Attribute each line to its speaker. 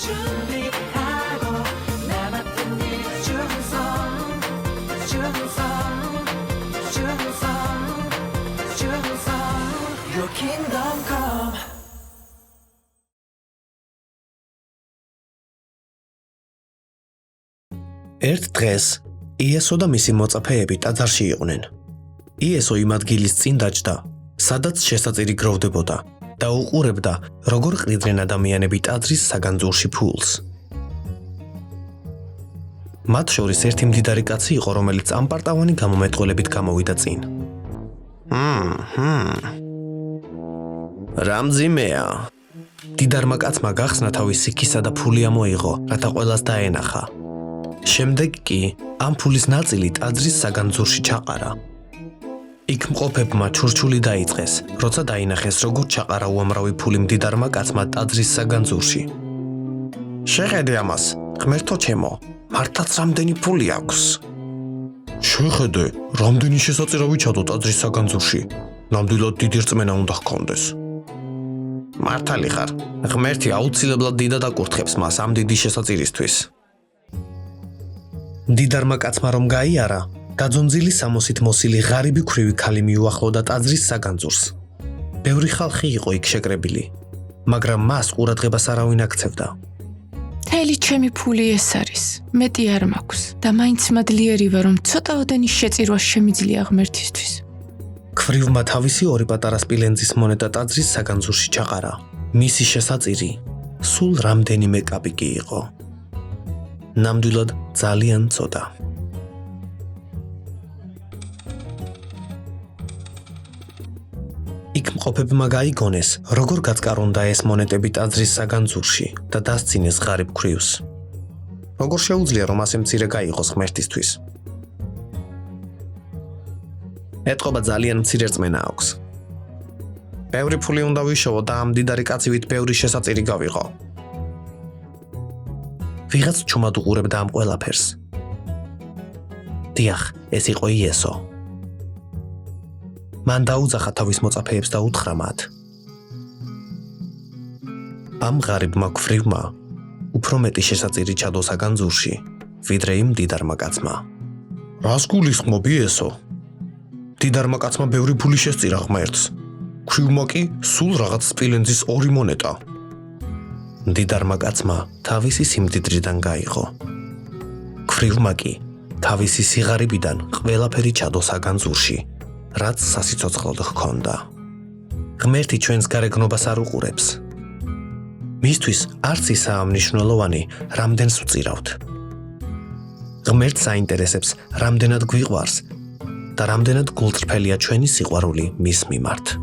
Speaker 1: 준비하고 나 맡은 일 충성 Your kingdom come
Speaker 2: ერთ დღეს იესო და მისი მოწაფეები ტაძარში იყვნენ. იესო იმ ადგილის წინ დაჯდა, სადაც შესაწირი გროვდებოდა და უყურებდა, როგორ ყიდრენ ადამიანები ტაძრის საგანძურში ფულს. მათ შორის ერთი მდიდარი კაცი იყო, რომელიც ამპარტავანი გამომეტყველებით გამოვიდა წინ. რამძიმეა. დიდარმა კაცმა გახსნა თავის სიქისა და ფული ამოიღო, რათა ყველას დაენახა. შემდეგ კი ამ ფულის ნაწილი ტაძრის საგანძურში ჩაყარა. იქ მყოფებმა ჩურჩული დაიწყეს, როცა დაინახეს, როგორ ჩაყარა უამრავი ფული მდიდარმა კაცმა ტაძრის საგანძურში. შეხედე ამას, ღმერთო ჩემო, მართლაც რამდენი ფული აქვს? შეხედე, რამდენი შესაწირავი ჩადო ტაძრის საგანძურში. ნამდვილად დიდი რწმენა უნდა ჰქონდეს. მართალი ხარ, ღმერთი აუცილებლად დიდად აკურთხებს მას ამ დიდი შესაწირისთვის. დიდარმა კაცმა რომ გაიარა, გაძონძილი სამოსით მოსილი ღარიბი ქვრივი ქალი მიუახლოვდა ტაძრის საგანძურს. ბევრი ხალხი იყო იქ შეკრებილი, მაგრამ მას ყურადღებას არავინ აქცევდა.
Speaker 3: მთელი ჩემი ფული ეს არის, მეტი არ მაქვს და მაინც მადლიერი ვარ, რომ ცოტაოდენი შეწირვა შემიძლია ღმერთისთვის.
Speaker 2: ქვრივმა თავისი ორი პატარა სპილენძის მონეტა ტაძრის საგანძურში ჩაყარა. მისი შესაწირი სულ რამდენიმე კაპიკი იყო. ნამდვილად ძალიან ცოტა. იქ მყოფებმა გაიგონეს, როგორ გაწკარუნდა ეს მონეტები ტაძრის საგანძურში და დასცინეს ღარიბ ქვრივს. როგორ შეუძლია, რომ ასე მცირე გაიყოს ღმერთისთვის? ეთყობა ძალიან მცირე რწმენა აქვს. ბევრი ფული უნდა ვიშოვო და ამ დიდარი კაცივით ბევრი შესაწირი გავიღო. ვიღაც ჩუმად უყურებდა ამ ყველაფერს. დიახ, ეს იყო იესო. მან დაუძახა თავის მოწაფეებს და უთხრა მათ. ამ ღარიბმა ქვრივმა უფრო მეტი შესაწირი ჩადო საგანძურში, ვიდრე იმ დიდარმა კაცმა. რას გულისხმობ იესო? დიდარმა კაცმა ბევრი ფული შესწირა ღმერთს. ქვრივმა კი სულ რაღაც სპილენძის ორი მონეტა. დიდარმა კაცმა თავისი სიმდიდრიდან გაიღო. ქვრივმა კი თავისი სიღარიბიდან ყველაფერი ჩადო საგანძურში, რაც სასიცოცხლოდ ჰქონდა. ღმერთი ჩვენს გარეგნობას არ უყურებს. მისთვის არც ისაა მნიშვნელოვანი, რამდენს ვწირავთ. ღმერთს აინტერესებს, რამდენად გვიყვარს და რამდენად გულწრფელია ჩვენი სიყვარული მის მიმართ.